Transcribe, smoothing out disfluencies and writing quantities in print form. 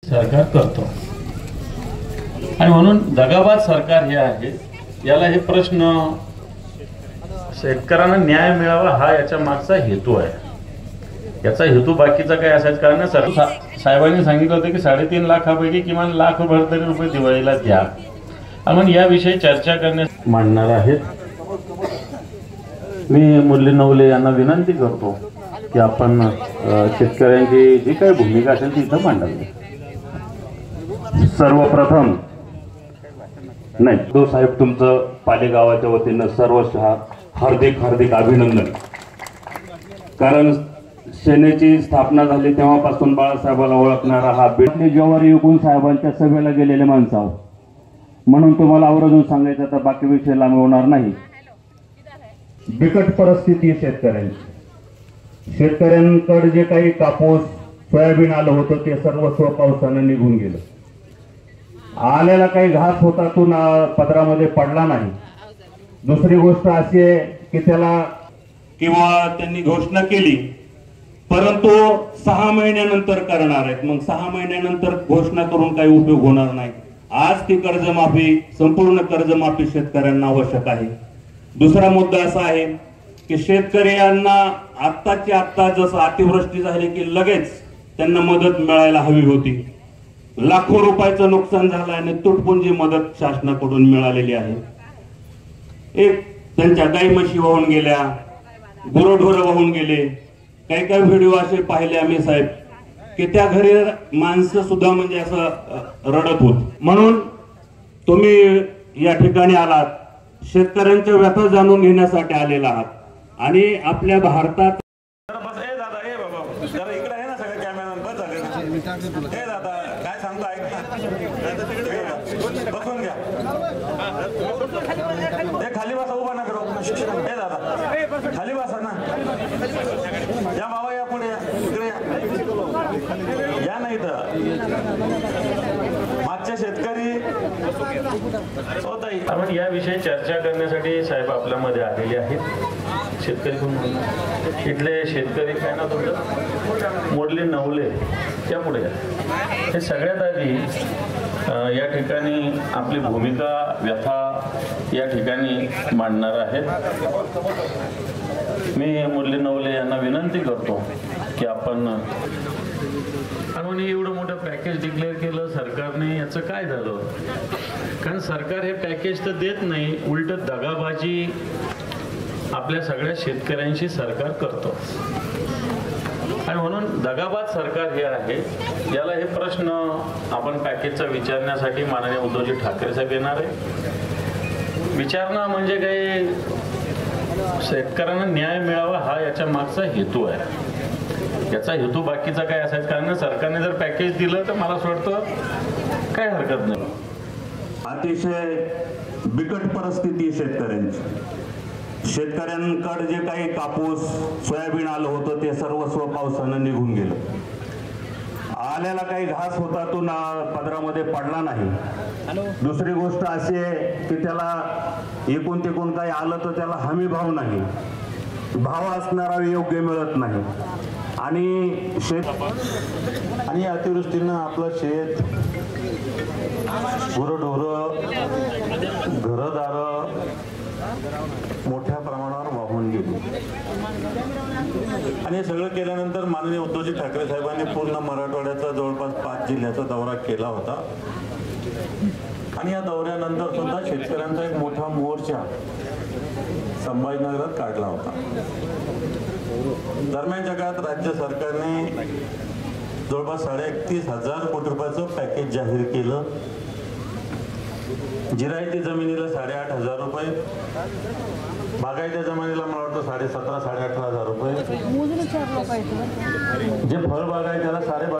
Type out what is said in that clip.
सरकार करतो आणि म्हणून दगाबाज सरकार हे आहे। याला हे प्रश्न शेतकऱ्यांना न्याय मिळावा हा याच्या मागचा हेतू आहे। याचा हेतू बाकीचा काय असायचं कारण नाही। साहेबांनी सांगितलं होतं की 3.5 लाखापैकी किमान लाखभर तरी रुपये दिवाळीला द्या। आणि याविषयी चर्चा करण्यास मांडणार आहेत। मी मुरली नवले यांना विनंती करतो की आपण शेतकऱ्यांची जी काही भूमिका असेल ती इथं मांडावी। सर्वप्रथम नाही तो साहेब तुमचं पालेगावाच्या वतीनं सर्वशः हार्दिक हार्दिक अभिनंदन। कारण सेनेची स्थापना झाली तेव्हापासून बाळासाहेबाला ओळखणारा हा बेटले ज्वारी युगून साहेबांच्या सभेला गेलेले माणसं आहोत, म्हणून तुम्हाला आवर्जून सांगायचं तर बाकी विषय लांब होणार नाही। बिकट परिस्थिती शेतकऱ्यांकडे जे काही कापूस सोयाबीन आलं होतं ते सर्वस्व पावसानं निघून गेलं। आलेला काही घास होता तो पदरामध्ये पडला नाही। दुसरी गोष्ट अशी आहे की त्याला किंवा त्यांनी घोषणा केली परंतु 6 महिन्यानंतर करणार आहेत। मग 6 महिन्यानंतर घोषणा करून काही उपयोग होणार नाही। आज ती कर्जमाफी संपूर्ण कर्जमाफी शेतकऱ्यांना आवश्यक आहे। दुसरा मुद्दा असा आहे की शेतकऱ्यांना आत्ताची आत्ता जसं अतिवृष्टी झाली की लगेच त्यांना मदत मिळायला हवी होती। लाखो रुपयाचं नुकसान झालं आणि तुटपुंजी मदत शासनाकडून मिळालेली आहे। एक त्यांच्या गाई म्हशी वाहून गेल्या, गुरढोर वाहून गेले। काही काही व्हिडिओ असे पाहिले आम्ही साहेब की त्या घरी माणसं सुद्धा म्हणजे असं रडत होत। म्हणून तुम्ही या ठिकाणी आलात, शेतकऱ्यांच्या व्यथा जाणून घेण्यासाठी आलेला आहात आणि आपल्या भारतात काय सांगतो ऐक बसून घ्या। खाली बसा, उभा ना करो। हे दादा खाली बसा ना। या बाबा या पुढे इकडे या नाही तर मागच्या शेतकरी होताही। आपण याविषयी चर्चा करण्यासाठी साहेब आपल्यामध्ये आलेले आहेत। शेतकरी कोण इथले शेतकरी काय ना तुमचं मुरली नवले त्यामुळे हे सगळ्यात आधी या ठिकाणी आपली भूमिका व्यथा या ठिकाणी मांडणार आहेत। मी मुरली नवले यांना विनंती करतो की आपण एवढं मोठं पॅकेज डिक्लेअर केलं सरकारने, याचं काय झालं? कारण सरकार हे पॅकेज तर देत नाही, उलट दगाबाजी आपल्या सगळ्या शेतकऱ्यांशी सरकार करतो आणि म्हणून दगाबाज सरकार हे आहे। याला हे प्रश्न आपण पॅकेजचा विचारण्यासाठी माननीय उद्धवजी ठाकरे साहेब येणार आहे। विचारणा म्हणजे काही शेतकऱ्यांना न्याय मिळावा हा याच्या मागचा हेतू आहे। याचा हेतू बाकीचा काय असायचं कारण सरकारने जर पॅकेज दिलं तर मला असं वाटतं काय हरकत नाही। अतिशय बिकट परिस्थिती शेतकऱ्यांकडे जे काही कापूस सोयाबीन आलं होतं ते सर्वस्व पावसानं निघून गेलं। आलेला काही घास होता तो पदरामध्ये पडला नाही। दुसरी गोष्ट अशी आहे की त्याला एकूण तिकून काही आलं तर त्याला हमी भाव नाही, भाव असणारा योग्य मिळत नाही आणि अतिवृष्टीनं आपलं शेत गुरढोरं घरदार मोठ्या प्रमाणावर वाहून गेली। आणि हे सगळं केल्यानंतर माननीय उद्धवजी ठाकरे साहेबांनी पूर्ण मराठवाड्याचा जवळपास 5 जिल्ह्याचा दौरा केला होता आणि या दौऱ्यानंतर सुद्धा शेतकऱ्यांचा एक मोठा मोर्चा संभाजीनगरात काढला होता। दरम्यानच्या काळात राज्य सरकारने जवळपास 31,500 कोटी रुपयाचं पॅकेज जाहीर केलं। जिरायती जमिनीला 8,500 रुपये, बागायत्या जमिनीला मला वाटतं 17,500-18,500 रुपये, जे फळबाग आहे त्याला